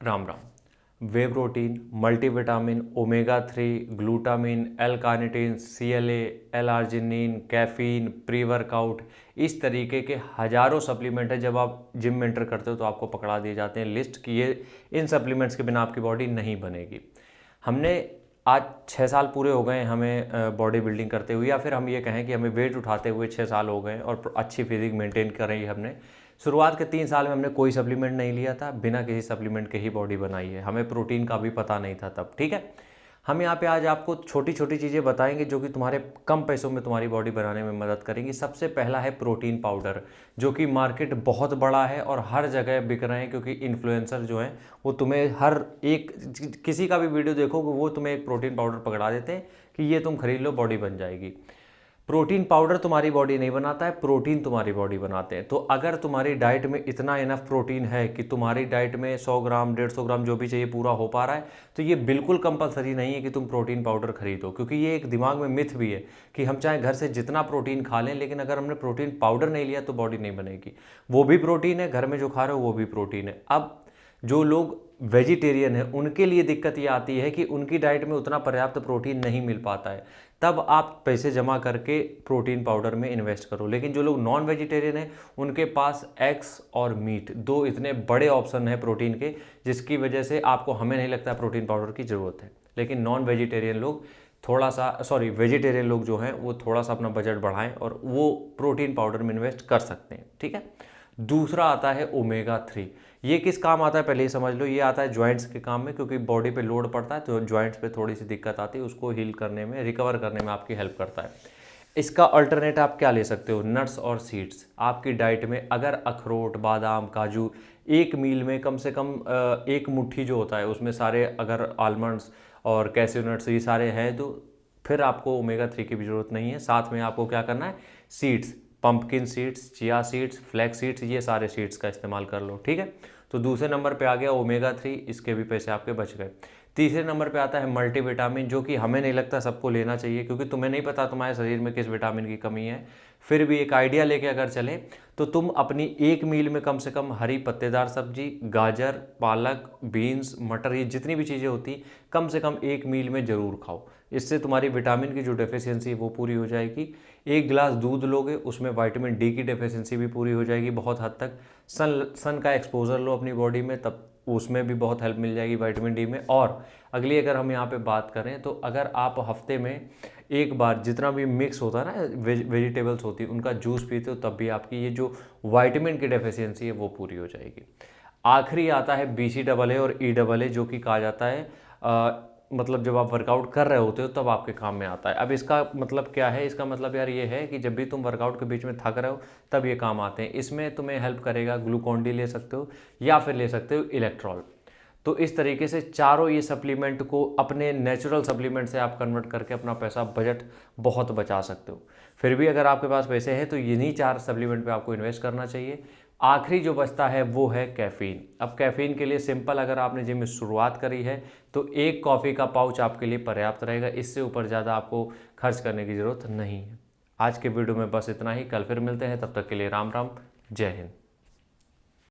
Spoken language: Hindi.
राम राम। वे protein, multivitamin, omega 3, glutamine, L carnitine, CLA, L arginine, caffeine, pre workout, इस तरीके के हज़ारों सप्लीमेंट है। जब आप जिम में एंटर करते हो तो आपको पकड़ा दिए जाते हैं लिस्ट कि ये इन सप्लीमेंट्स के बिना आपकी बॉडी नहीं बनेगी। हमने आज 6 साल पूरे हो गए हमें बॉडी बिल्डिंग करते हुए, या फिर हम ये कहें कि हमें वेट उठाते हुए 6 साल हो गए और अच्छी फिजिक मेंटेन कर रही है हमने। शुरुआत के 3 साल में हमने कोई सप्लीमेंट नहीं लिया था, बिना किसी सप्लीमेंट के ही बॉडी बनाई है। हमें प्रोटीन का भी पता नहीं था तब, ठीक है। हम यहाँ पे आज आपको छोटी छोटी चीज़ें बताएंगे जो कि तुम्हारे कम पैसों में तुम्हारी बॉडी बनाने में मदद करेंगी। सबसे पहला है प्रोटीन पाउडर, जो कि मार्केट बहुत बड़ा है और हर जगह बिक रहे हैं, क्योंकि इन्फ्लुएंसर जो हैं वो तुम्हें हर एक किसी का भी वीडियो देखोगे वो तुम्हें एक प्रोटीन पाउडर पकड़ा देते हैं कि ये तुम खरीद लो, बॉडी बन जाएगी। प्रोटीन पाउडर तुम्हारी बॉडी नहीं बनाता है, प्रोटीन तुम्हारी बॉडी बनाते हैं। तो अगर तुम्हारी डाइट में इतना इनफ प्रोटीन है कि तुम्हारी डाइट में 100 ग्राम 150 ग्राम जो भी चाहिए पूरा हो पा रहा है, तो ये बिल्कुल कंपलसरी नहीं है कि तुम प्रोटीन पाउडर खरीदो। क्योंकि ये एक दिमाग में मिथ भी है कि हम चाहे घर से जितना प्रोटीन खा लें, लेकिन अगर हमने प्रोटीन पाउडर नहीं लिया तो बॉडी नहीं बनेगी। वो भी प्रोटीन है, घर में जो खा रहे हो वो भी प्रोटीन है। अब जो लोग वेजिटेरियन है उनके लिए दिक्कत ये आती है कि उनकी डाइट में उतना पर्याप्त प्रोटीन नहीं मिल पाता है। तब आप पैसे जमा करके प्रोटीन पाउडर में इन्वेस्ट करो। लेकिन जो लोग नॉन वेजिटेरियन हैं उनके पास एग्स और मीट, दो इतने बड़े ऑप्शन हैं प्रोटीन के, जिसकी वजह से आपको, हमें नहीं लगता प्रोटीन पाउडर की ज़रूरत है। लेकिन नॉन वेजिटेरियन लोग वेजिटेरियन लोग जो हैं वो थोड़ा सा अपना बजट बढ़ाएं और वो प्रोटीन पाउडर में इन्वेस्ट कर सकते हैं, ठीक है। दूसरा आता है ओमेगा 3। ये किस काम आता है पहले ही समझ लो। ये आता है जॉइंट्स के काम में, क्योंकि बॉडी पे लोड पड़ता है तो जॉइंट्स पे थोड़ी सी दिक्कत आती है, उसको हील करने में, रिकवर करने में आपकी हेल्प करता है। इसका अल्टरनेट आप क्या ले सकते हो? नट्स और सीड्स। आपकी डाइट में अगर अखरोट, बादाम, काजू एक मील में कम से कम एक मुट्ठी जो होता है उसमें सारे, अगर आलमंड्स और कैसियो नट्स ये सारे हैं, तो फिर आपको ओमेगा 3 की भी ज़रूरत नहीं है। साथ में आपको क्या करना है? Seeds, pumpkin seeds, chia seeds, flax seeds, ये सारे सीड्स का इस्तेमाल कर लो, ठीक है। तो दूसरे नंबर पे आ गया ओमेगा 3, इसके भी पैसे आपके बच गए। तीसरे नंबर पे आता है मल्टीविटामिन, जो कि हमें नहीं लगता सबको लेना चाहिए, क्योंकि तुम्हें नहीं पता तुम्हारे शरीर में किस विटामिन की कमी है। फिर भी एक आइडिया लेके अगर चलें तो तुम अपनी एक मील में कम से कम हरी पत्तेदार सब्जी, गाजर, पालक, बीन्स, मटर, ये जितनी भी चीज़ें होती कम से कम एक मील में ज़रूर खाओ। इससे तुम्हारी विटामिन की जो डेफिशिएंसी है वो पूरी हो जाएगी। एक गिलास दूध लोगे उसमें विटामिन डी की डेफिशिएंसी भी पूरी हो जाएगी बहुत हद तक। सन का एक्सपोजर लो अपनी बॉडी में, तब उसमें भी बहुत हेल्प मिल जाएगी विटामिन डी में। और अगली अगर हम यहाँ पे बात करें तो अगर आप हफ्ते में एक बार जितना भी मिक्स होता है ना, वेजिटेबल्स होती है, उनका जूस पीते हो, तब भी आपकी ये जो विटामिन की डेफिशिएंसी है वो पूरी हो जाएगी। आखिरी आता है BCAA और EAA, जो कि कहा जाता है मतलब जब आप वर्कआउट कर रहे होते हो तब आपके काम में आता है। अब इसका मतलब क्या है? इसका मतलब यार ये है कि जब भी तुम वर्कआउट के बीच में थक रहे हो तब ये काम आते हैं। इसमें तुम्हें हेल्प करेगा, ग्लूकॉन-डी ले सकते हो या फिर ले सकते हो इलेक्ट्रॉल। तो इस तरीके से चारों ये सप्लीमेंट को अपने नेचुरल सप्लीमेंट से आप कन्वर्ट करके अपना पैसा, बजट बहुत बचा सकते हो। फिर भी अगर आपके पास पैसे हैं तो इन्हीं 4 सप्लीमेंट पे आपको इन्वेस्ट करना चाहिए। आखिरी जो बचता है वो है कैफ़ीन। अब कैफ़ीन के लिए सिंपल, अगर आपने जिम में शुरुआत करी है तो एक कॉफ़ी का पाउच आपके लिए पर्याप्त रहेगा। इससे ऊपर ज़्यादा आपको खर्च करने की ज़रूरत नहीं है। आज के वीडियो में बस इतना ही। कल फिर मिलते हैं, तब तक के लिए राम राम, जय हिंद।